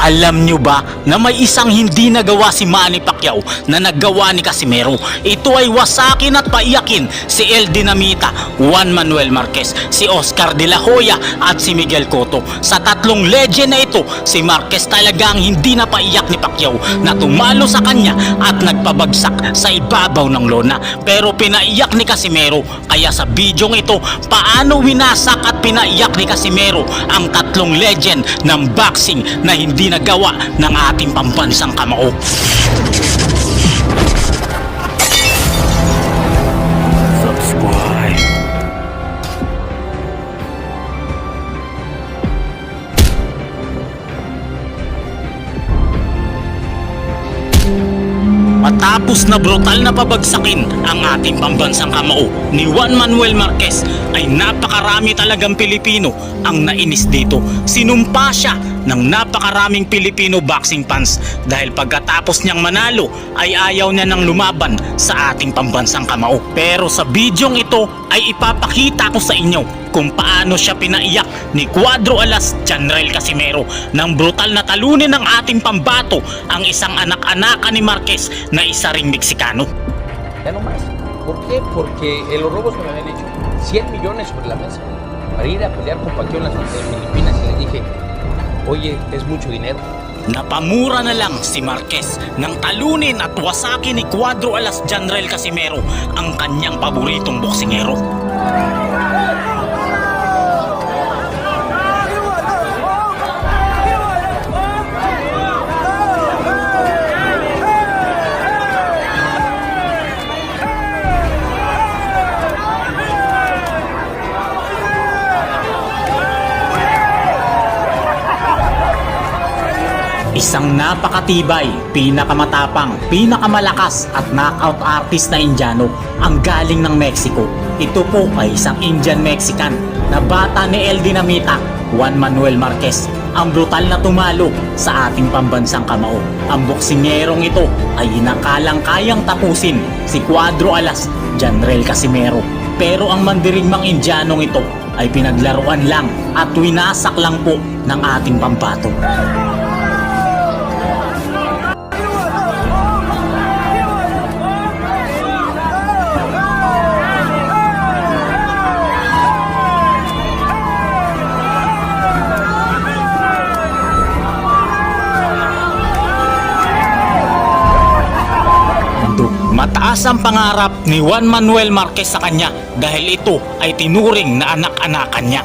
Alam nyo ba na may isang hindi nagawa si Manny Pacquiao na nagawa ni Casimero? Ito ay wasakin at paiyakin si El Dinamita, Juan Manuel Marquez, si Oscar De La Hoya at si Miguel Cotto. Sa tatlong legend na ito, si Marquez talagang hindi napaiyak ni Pacquiao na tumalo sa kanya at nagpabagsak sa ibabaw ng lona. Pero pinaiyak ni Casimero. Kaya sa bidyong ito, paano winasak at pinaiyak ni Casimero ang tatlong legend ng boxing na hindi nagawa ng ating pambansang kamao. Subscribe. Matapos na brutal na pabagsakin ang ating pambansang kamao ni Juan Manuel Marquez, ay napakarami talagang Pilipino ang nainis dito. Sinumpa siya ng napakaraming Pilipino boxing fans dahil pagkatapos niyang manalo ay ayaw niya nang lumaban sa ating pambansang kamao. Pero sa bidyong ito ay ipapakita ko sa inyo kung paano siya pinaiyak ni Cuadro Alas General Casimero nang brutal na talunin ng ating pambato ang isang anak-anakan ni Marquez na isa ring Meksikano. Ya no más. ¿Por qué? Porque en los robos me habían dicho 100 millones sobre la mesa para ir a pelear con Pacquiao en las Filipinas y le dije, oye, es mucho dinero. Napamura na lang si Marquez nang talunin at wasakin ni Cuadro Alas General Casimero ang kanyang paboritong boksingero. Isang napakatibay, pinakamatapang, pinakamalakas at knockout artist na Indiano ang galing ng Mexico. Ito po ay isang Indian-Mexican na bata ni El Dinamita, Juan Manuel Marquez, ang brutal na tumalo sa ating pambansang kamao. Ang boksingerong ito ay inakalang kayang tapusin si Cuadro Alas General Casimero. Pero ang mandirigmang Indianong ito ay pinaglaruan lang at winasak lang po ng ating pambato. Mataas ang pangarap ni Juan Manuel Marquez sa kanya dahil ito ay tinuring na anak-anakan niya.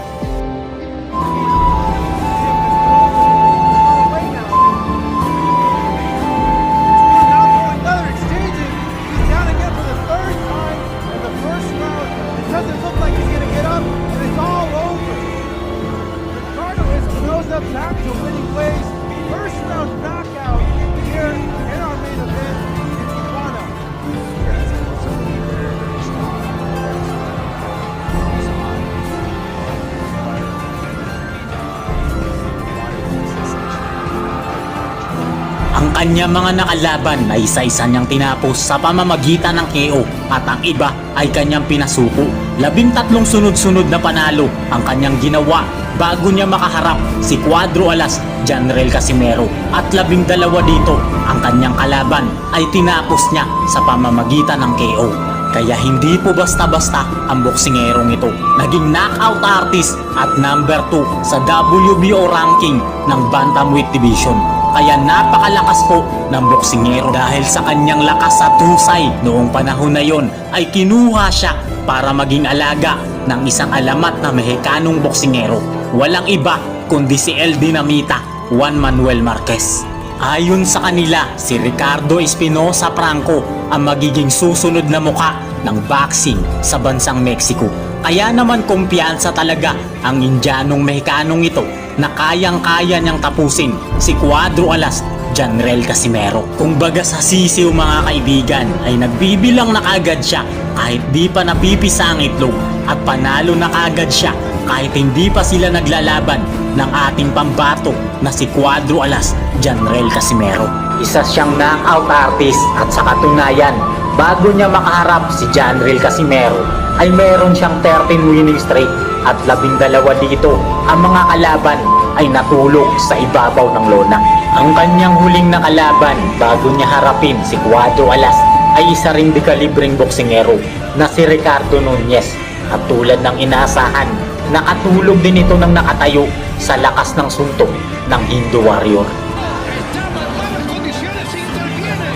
Ang kanyang mga nakalaban ay isa-isa niyang tinapos sa pamamagitan ng KO at ang iba ay kanyang pinasuko. 13 sunod-sunod na panalo ang kanyang ginawa bago niya makaharap si Cuadro Alas General Casimero at 12 dito ang kanyang kalaban ay tinapos niya sa pamamagitan ng KO. Kaya hindi po basta-basta ang boksingerong ito. Naging knockout artist at number 2 sa WBO ranking ng Bantamweight Division. Kaya napakalakas po ng boksingero dahil sa kanyang lakas at husay noong panahon na yon ay kinuha siya para maging alaga ng isang alamat na Mexicanong boksingero. Walang iba kundi si El Dinamita, Juan Manuel Marquez. Ayon sa kanila, si Ricardo Espinosa Franco ang magiging susunod na muka ng boxing sa bansang Mexico. Kaya naman kumpiyansa talaga ang Indianong Mexicanong ito na kayang-kaya niyang tapusin si Cuadro Alas General Casimero. Kung baga sa sisiw mga kaibigan ay nagbibilang na kaagad siya kahit di pa napipisa ang itlog at panalo na kaagad siya kahit hindi pa sila naglalaban ng ating pambato na si Cuadro Alas General Casimero. Isa siyang knockout artist at sa katunayan, bago niya makaharap si General Casimero ay meron siyang 13 winning streak at 12 dito ang mga kalaban ay natulog sa ibabaw ng lona. Ang kanyang huling nakalaban bago niya harapin si Cuadro Alas ay isa ring dekalibreng boksingero na si Ricardo Nunez. At tulad ng inaasahan, nakatulog din ito ng nakatayo sa lakas ng suntok ng Hindu Warrior. Estaba en malas condiciones, interviene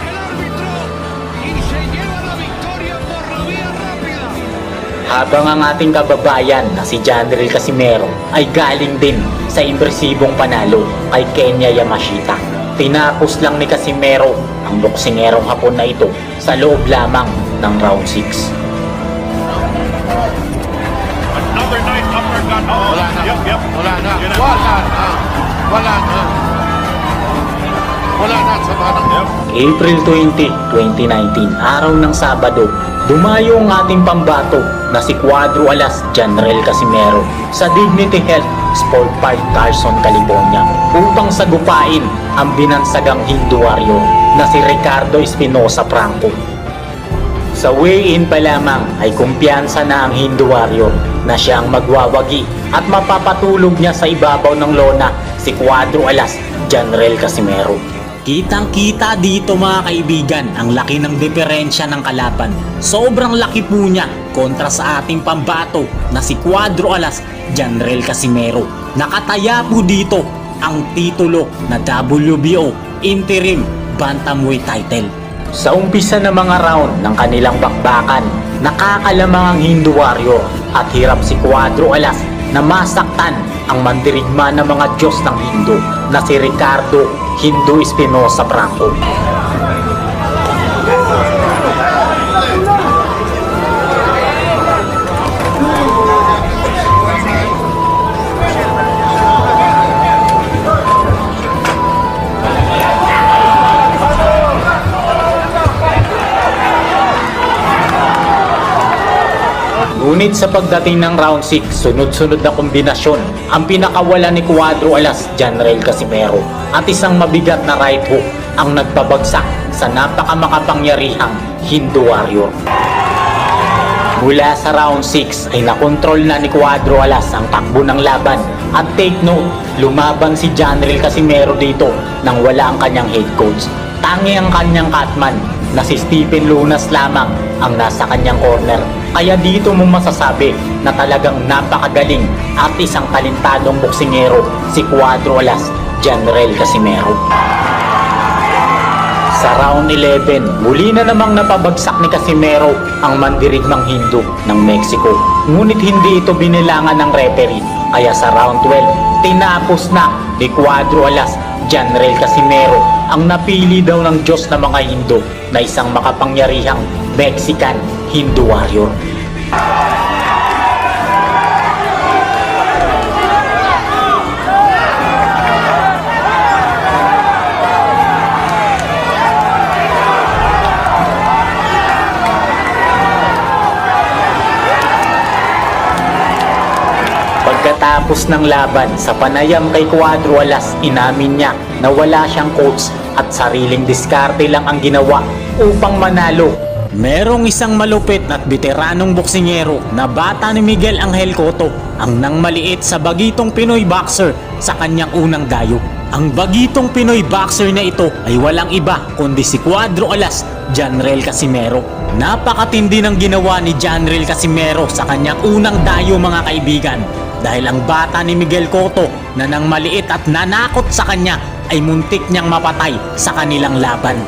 el árbitro y se lleva la victoria por la vía rápida. Habang ang ating kababayan na si Janril Casimero ay galing din sa impresibong panalo kay Kenya Yamashita. Tinapos lang ni Casimero ang boksingerong Hapon na ito sa loob lamang ng round 6. Another nice uppercut. Oh, Wala na. Yep. Wala na. Yun na. Wala na. Wala na. Wala na sa tanong. Yep. April 20, 2019, araw ng Sabado, dumayo ang ating pambato na si Cuadro Alas Janril Casimero sa Dignity Health Sport Park, Carson, California upang sagupain ang binansagang Hindu Warrior na si Ricardo Espinosa Franco. Sa weigh-in pa lamang ay kumpiyansa na ang Hindu Warrior na siya ang magwawagi at mapapatulog niya sa ibabaw ng lona si Cuadro Alas Janril Casimero. Kitang-kita dito mga kaibigan ang laki ng diferensya ng kalaban. Sobrang laki po niya kontra sa ating pambato na si Cuadro Alas Janril Casimero. Nakataya po dito ang titulo na WBO Interim Bantamweight title. Sa umpisa ng mga round ng kanilang bakbakan, nakakalamang ang Hindu Warrior at hirap si Cuadro Alas na masaktan ang mandirigma ng mga Diyos ng Hindu na si Ricardo Hindu Espinosa Franco. Ngunit sa pagdating ng round 6, sunod-sunod na kombinasyon ang pinakawala ni Cuadro Alas Janril Casimero at isang mabigat na right hook ang nagpabagsak sa napakamakapangyarihang Hindu Warrior. Mula sa round 6 ay nakontrol na ni Cuadro Alas ang takbo ng laban at take note, lumaban si Janril Casimero dito nang wala ang kanyang head coach. Tangi ang kanyang catman na si Stephen Lunas lamang ang nasa kanyang corner. Kaya dito mo masasabi na talagang napakagaling at isang talentadong boksingero si Cuadro Alas Janril Casimero. Sa round 11, muli na namang napabagsak ni Casimero ang mandirigmang Hindu ng Mexico. Ngunit hindi ito binilangan ng referee. Kaya sa round 12, tinapos na ni Cuadro Alas Janril Casimero ang napili daw ng Diyos ng mga Hindu na isang makapangyarihang Mexican Hindu Warrior. Pagkatapos ng laban sa panayam kay Cuadro Alas, inamin niya na wala siyang coach at sariling diskarte lang ang ginawa upang manalo. Merong isang malupit at veteranong boksingero na bata ni Miguel Angel Cotto ang nangmaliit sa bagitong Pinoy boxer sa kanyang unang dayo. Ang bagitong Pinoy boxer na ito ay walang iba kundi si Cuadro Alas Janril Casimero. Napakatindi ng ginawa ni Janril Casimero sa kanyang unang dayo mga kaibigan, dahil ang bata ni Miguel Cotto na nangmaliit at nanakot sa kanya ay muntik niyang mapatay sa kanilang laban.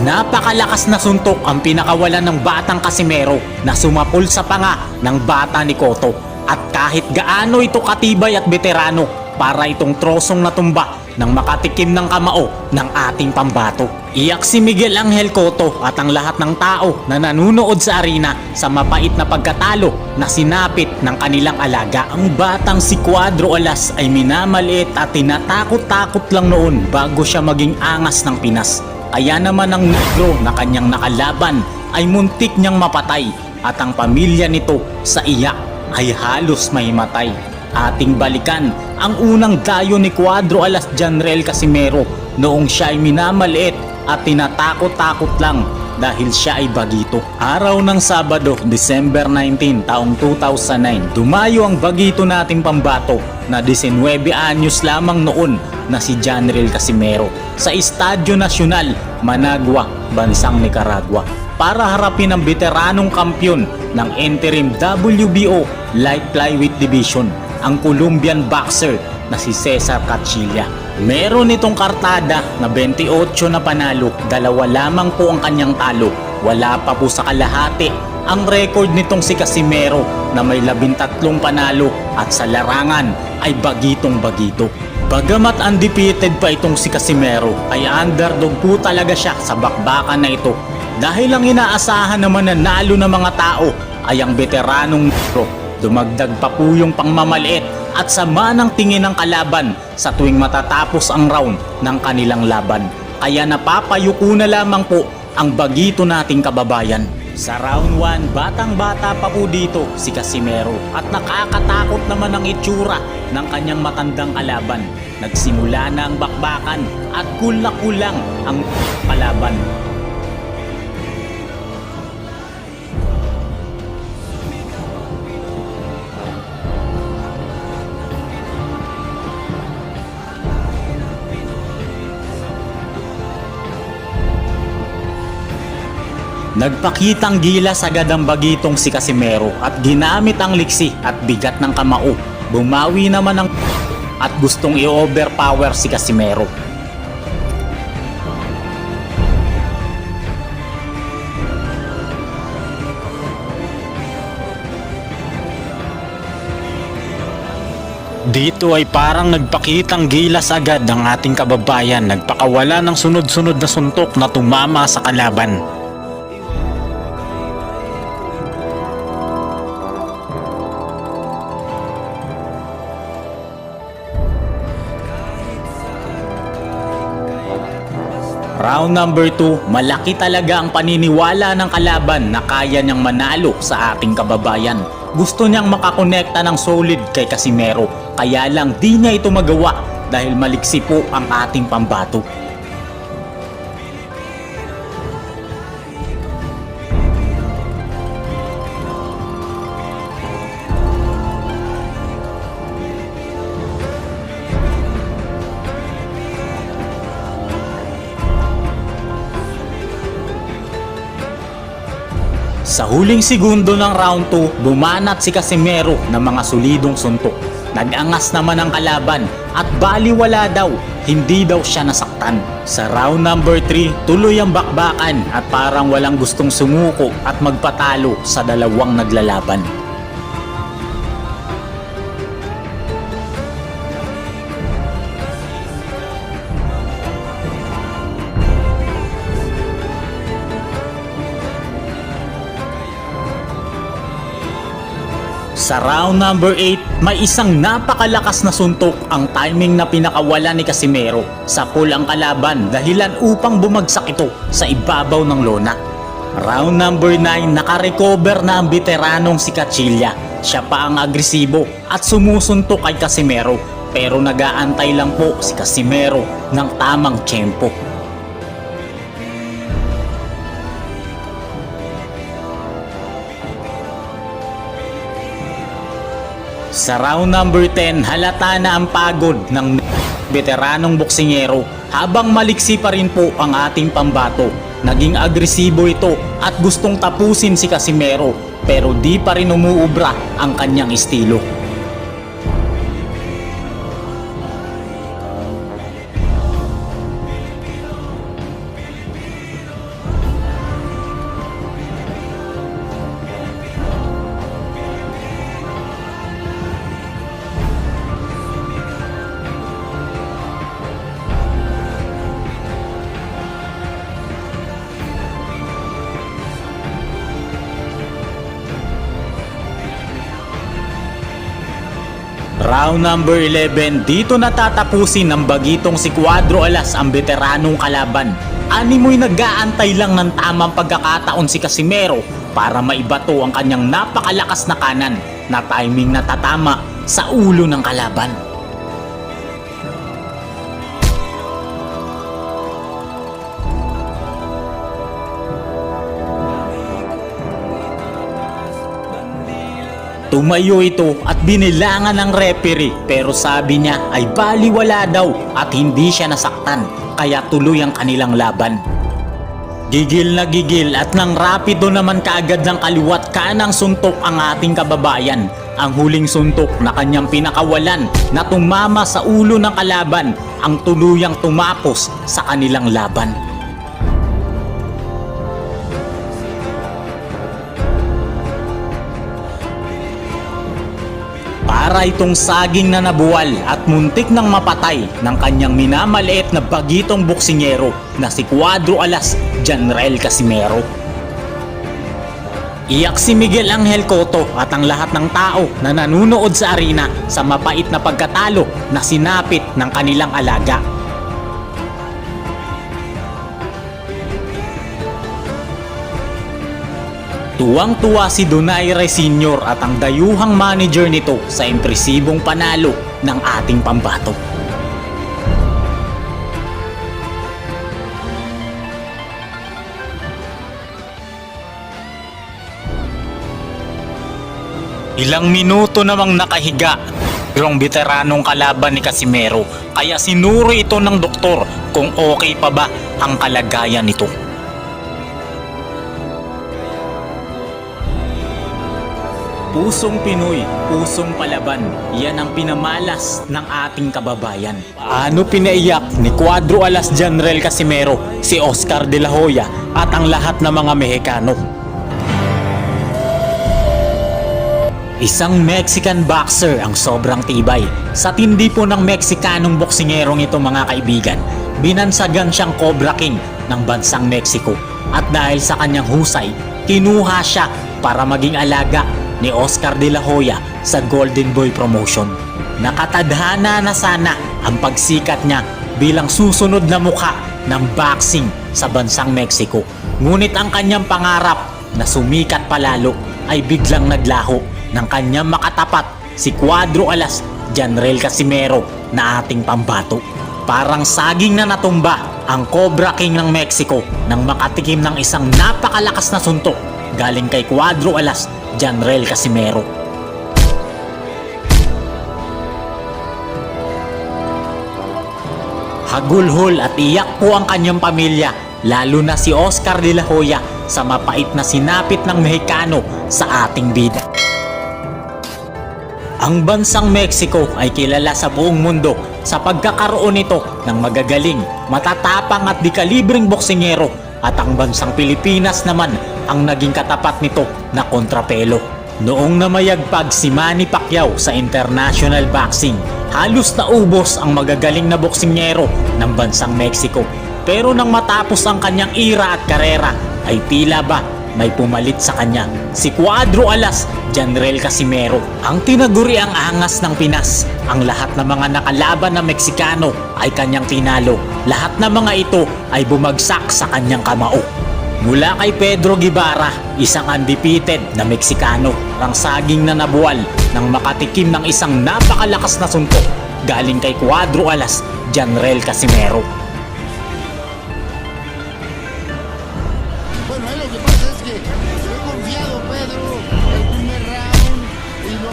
Napakalakas na suntok ang pinakawalan ng batang Casimero na sumapul sa panga ng bata ni Cotto. At kahit gaano ito katibay at veterano, para itong trosong natumba ng makatikim ng kamao ng ating pambato. Iyak si Miguel Angel Cotto at ang lahat ng tao na nanunood sa arena sa mapait na pagkatalo na sinapit ng kanilang alaga. Ang batang si Cuadro Alas ay minamaliit at tinatakot-takot lang noon bago siya maging angas ng Pinas. Kaya naman ang negro na kanyang nakalaban ay muntik niyang mapatay at ang pamilya nito sa iyak ay halos maimatay. Ating balikan ang unang dayo ni Cuadro Alas Janril Casimero noong siya ay minamaliit at tinatakot-takot lang dahil siya ay bagito. Araw ng Sabado, December 19, taong 2009, dumayo ang bagito nating pambato na 19 anyos lamang noon na si Janriel Casimero sa Estadio Nacional, Managua, bansang Nicaragua para harapin ang veteranong kampyon ng interim WBO Light Flyweight Division, ang Colombian boxer na si Cesar Cachilla. Meron itong kartada na 28 na panalo, 2 lamang po ang kanyang talo. Wala pa po sa kalahati ang record nitong si Casimero na may 13 panalo at sa larangan ay bagitong-bagito. Bagamat undefeated pa itong si Casimero, ay underdog po talaga siya sa bakbakan na ito. Dahil ang inaasahan naman na nalo ng mga tao ay ang veteranong negro. Dumagdag pa po yung pangmamaliit at sama ng tingin ng kalaban sa tuwing matatapos ang round ng kanilang laban. Kaya napapayuko na lamang po ang bagito nating kababayan. Sa round 1, batang-bata pa po dito si Casimero at nakakatakot naman ang itsura ng kanyang matandang kalaban. Nagsimula na ang bakbakan at kulang-kulang ang kalaban. Nagpakitang gilas agad ang bagitong si Casimero at ginamit ang liksi at bigat ng kamao. Bumawi naman ang at gustong i-overpower si Casimero. Dito ay parang nagpakitang gilas agad ang ating kababayan, nagpakawala ng sunod-sunod na suntok na tumama sa kalaban. Round number 2, malaki talaga ang paniniwala ng kalaban na kaya niyang manalo sa ating kababayan. Gusto niyang makakonekta ng solid kay Casimero, kaya lang di niya ito magawa dahil maliksi po ang ating pambato. Sa huling segundo ng round 2, bumanat si Casimero ng mga solidong suntok. Nag-angas naman ang kalaban at baliwala daw, hindi daw siya nasaktan. Sa round number 3, tuloy ang bakbakan at parang walang gustong sumuko at magpatalo sa dalawang naglalaban. Sa round number 8, may isang napakalakas na suntok ang timing na pinakawala ni Casimero sa pool ang kalaban dahilan upang bumagsak ito sa ibabaw ng lona. Round number 9, nakarecover na ang veteranong si Cachilla. Siya pa ang agresibo at sumusuntok kay Casimero pero nag-aantay lang po si Casimero ng tamang tiyempo. Sa round number 10, halata na ang pagod ng veteranong boksingero habang maliksi pa rin po ang ating pambato. Naging agresibo ito at gustong tapusin si Casimero pero di pa rin umuubra ang kanyang estilo. Round number 11, dito natatapusin ng bagitong si Cuadro Alas ang veteranong kalaban. Animoy nag-aantay lang ng tamang pagkakataon si Casimero para maibato ang kanyang napakalakas na kanan na timing na tatama sa ulo ng kalaban. Tumayo ito at binilangan ng referee pero sabi niya ay baliwala daw at hindi siya nasaktan kaya tuloy ang kanilang laban. Gigil na gigil at nang rapido naman kaagad ng kaliwat kanang suntok ang ating kababayan. Ang huling suntok na kanyang pinakawalan na tumama sa ulo ng kalaban ang tuluyang tumapos sa kanilang laban. Para itong saging na nabuwal at muntik ng mapatay ng kanyang minamaliit na bagitong boksingero na si Cuadro Alas Janrel Casimero. Iyak si Miguel Angel Cotto at ang lahat ng tao na nanunood sa arena sa mapait na pagkatalo na sinapit ng kanilang alaga. Tuwang-tuwa si Donaire Sr. at ang dayuhang manager nito sa impresibong panalo ng ating pambato. Ilang minuto namang nakahiga yung veteranong kalaban ni Casimero kaya sinuri ito ng doktor kung okay pa ba ang kalagayan nito. Pusong Pinoy, pusong palaban, yan ang pinamalas ng ating kababayan. Paano pinaiyak ni Cuadro Alas Janrel Casimero, si Oscar De La Hoya at ang lahat ng mga Mexicano? Isang Mexican boxer ang sobrang tibay. Sa tindi po ng Mexikanong boksingerong ito mga kaibigan, binansagan siyang Cobra King ng bansang Mexico. At dahil sa kanyang husay, kinuha siya para maging alaga ni Oscar De La Hoya sa Golden Boy Promotion. Nakatadhana na sana ang pagsikat niya bilang susunod na mukha ng boxing sa bansang Mexico. Ngunit ang kanyang pangarap na sumikat palalo ay biglang naglaho ng kanyang makatapat si Cuadro Alas Janrel Casimero na ating pambato. Parang saging na natumba ang Cobra King ng Mexico nang makatikim ng isang napakalakas na suntok galing kay Cuadro Alas Janrel Casimero. Hagulhol at iyak po ang kanyang pamilya, lalo na si Oscar De La Hoya sa mapait na sinapit ng Mexicano sa ating bida. Ang bansang Mexico ay kilala sa buong mundo sa pagkakaroon nito ng magagaling, matatapang at dekalibreng boksingero at ang bansang Pilipinas naman ang naging katapat nito na kontrapelo. Noong namayagpag si Manny Pacquiao sa international boxing, halos naubos ang magagaling na boksingero ng bansang Mexico. Pero nang matapos ang kanyang era at karera ay tila ba may pumalit sa kanya, si Cuadro Alas Janrel Casimero. Ang tinaguri ang angas ng Pinas. Ang lahat ng mga nakalaban na Meksikano ay kanyang tinalo. Lahat ng mga ito ay bumagsak sa kanyang kamao. Mula kay Pedro Guevara, isang undefeated na Meksikano, ang saging na nabuwal nang makatikim ng isang napakalakas na suntok galing kay Cuadro Alas Janrel Casimero.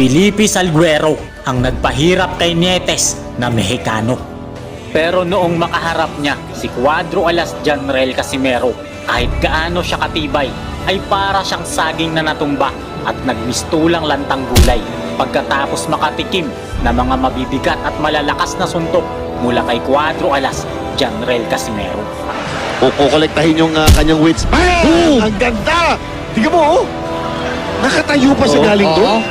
Felipe Salguero ang nagpahirap kay Nietes na Mexicano. Pero noong makaharap niya si Cuadro Alas Janrel Casimero, kahit gaano siya katibay, ay para siyang saging na natumba at nagmistulang lantang gulay pagkatapos makatikim na mga mabibigat at malalakas na suntok mula kay Cuadro Alas Janrel Casimero. Kukolektahin yung kanyang weights. Bang! Ang ganda! Tingnan mo, oh! Nakatayo pa siya galing doon.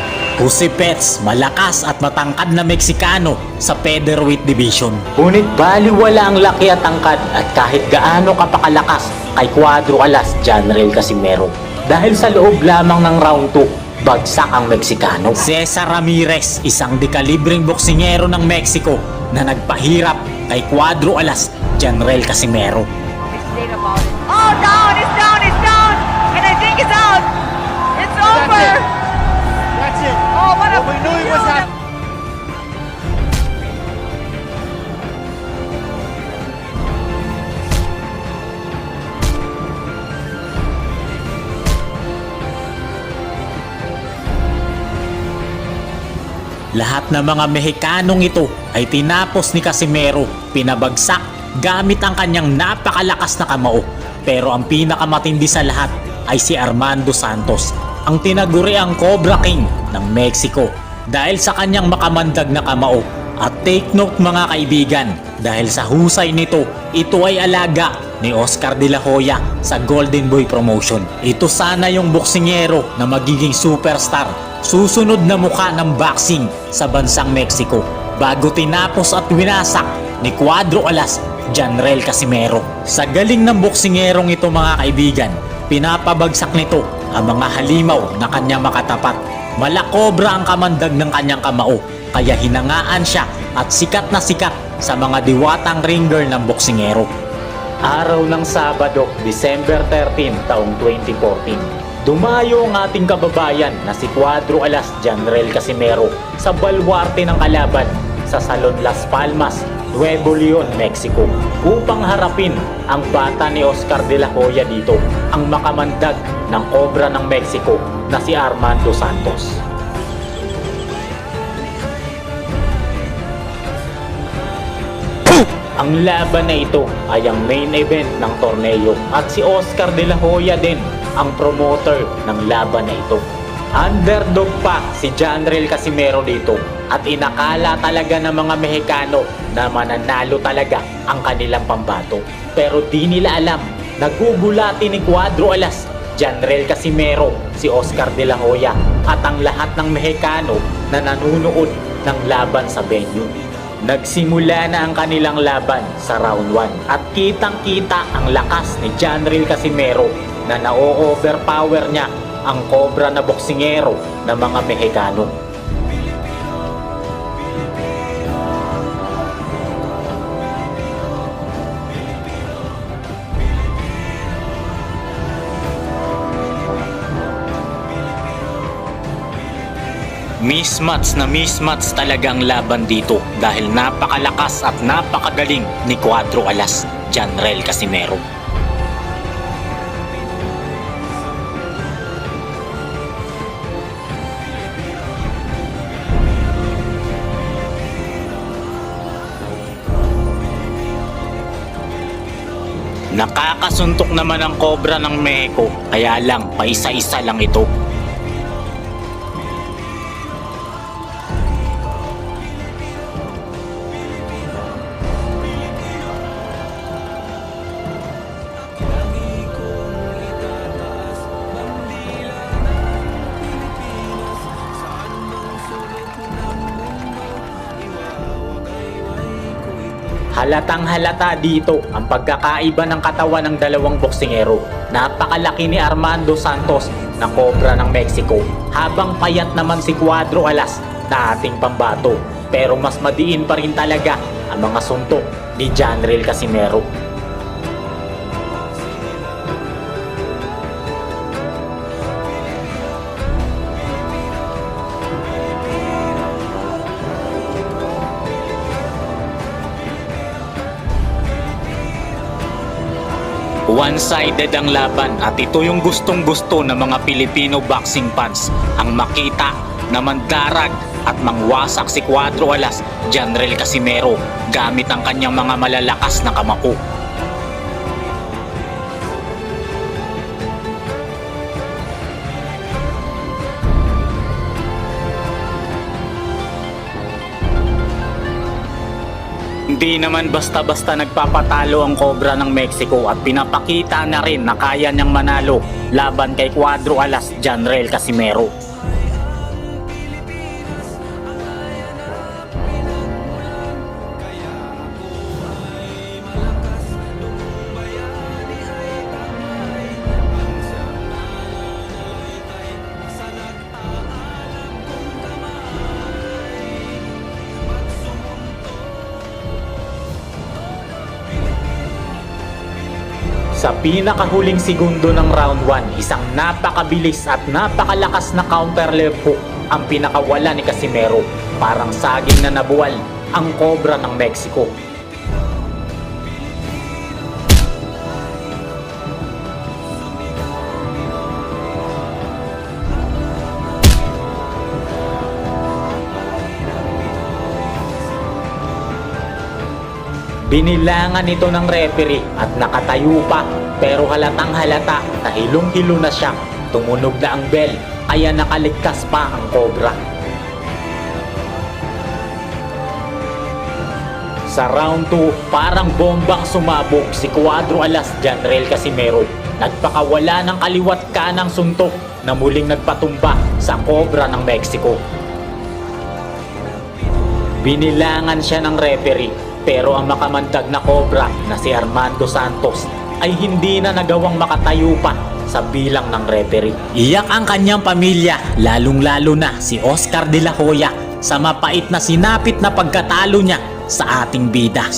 Jose Pets, malakas at matangkad na Meksikano sa featherweight division. Ngunit baliwala ang laki at tangkad at kahit gaano kapakalakas kay Cuadro Alas Janrel Casimero. Dahil sa loob lamang ng round 2, bagsak ang Meksikano. Cesar Ramirez, isang dekalibreng boksingero ng Mexico na nagpahirap kay Cuadro Alas Janrel Casimero. Oh, down! It's down! It's down! And I think it's out! It's over! That's it. Oh, what a We knew it was happening. Lahat ng mga Mexicanong ito ay tinapos ni Casimero, pinabagsak gamit ang kanyang napakalakas na kamao. Pero ang pinakamatindi sa lahat ay si Armando Santos, ang tinaguriang Cobra King ng Mexico dahil sa kanyang makamandag na kamao. At take note mga kaibigan, dahil sa husay nito, ito ay alaga ni Oscar De La Hoya sa Golden Boy Promotion. Ito sana yung boksingero na magiging superstar, susunod na mukha ng boxing sa bansang Mexico, bago tinapos at winasak ni Cuadro Alas Janrel Casimero. Sa galing ng boksingerong ito mga kaibigan, pinapabagsak nito ang mga halimaw na kanya makatapat. Malakobra ang kamandag ng kanyang kamao, kaya hinangaan siya at sikat na sikat sa mga diwatang ringer ng boksingero. Araw ng Sabado, December 13, taong 2014. Dumayo ang ating kababayan na si Cuadro Alas Janrel Casimero sa balwarte ng kalaban sa Salon Las Palmas, Nuevo Leon, Mexico, upang harapin ang bata ni Oscar De La Hoya dito, ang makamandag ng Cobra ng Mexico na si Armando Santos. Ang laban na ito ay ang main event ng torneo at si Oscar De La Hoya din ang promoter ng laban na ito. Underdog pa si Janrel Casimero dito at inakala talaga ng mga Mexicano na mananalo talaga ang kanilang pambato. Pero di nila alam, nagugulati ni Cuadro Alas Janrel Casimero si Oscar De La Hoya at ang lahat ng Mexicano na nanunood ng laban sa venue. Nagsimula na ang kanilang laban sa round 1 at kitang-kita ang lakas ni Janrel Casimero na na-overpower niya ang Cobra na boksingero ng mga Mexicano. Mismatch talaga ang laban dito dahil napakalakas at napakagaling ni Cuadro Alas Janrel Casimero. Nakakasuntok naman ang Cobra ng Mexico, kaya lang paisa-isa lang ito. Halatang halata dito ang pagkakaiba ng katawan ng dalawang boksingero. Napakalaki ni Armando Santos na Cobra ng Mexico, habang payat naman si Cuadro Alas na ating pambato. Pero mas madiin pa rin talaga ang mga suntok ni Janrel Casimero. One-sided ang laban at ito yung gustong-gusto ng mga Filipino boxing fans, ang makita na mandarag at mangwasak si Cuadro Alas Janrel Casimero gamit ang kanyang mga malalakas na kamao. Hindi naman basta-basta nagpapatalo ang Cobra ng Mexico at pinapakita na rin na kaya niyang manalo laban kay Cuadro Alas Janrel Casimero. Sa pinakahuling segundo ng round 1, isang napakabilis at napakalakas na counter left hook ang pinakawala ni Casimero. Parang saging na nabuwal ang Cobra ng Mexico. Binilangan ito ng referee at nakatayo pa, pero halatang halata na hilong-hilo na siya. Tumunog na ang bell, kaya nakaligtas pa ang Cobra. Sa round 2, parang bombang sumabog si Cuadro Alas Janrel Casimero. Nagpakawala ng kaliwat kanang suntok na muling nagpatumba sa Cobra ng Mexico. Binilangan siya ng referee, pero ang makamandag na Cobra na si Armando Santos ay hindi na nagawang makatayo pa sa bilang ng referee. Iyak ang kanyang pamilya, lalong-lalo na si Oscar De La Hoya sa mapait na sinapit na pagkatalo niya sa ating bida.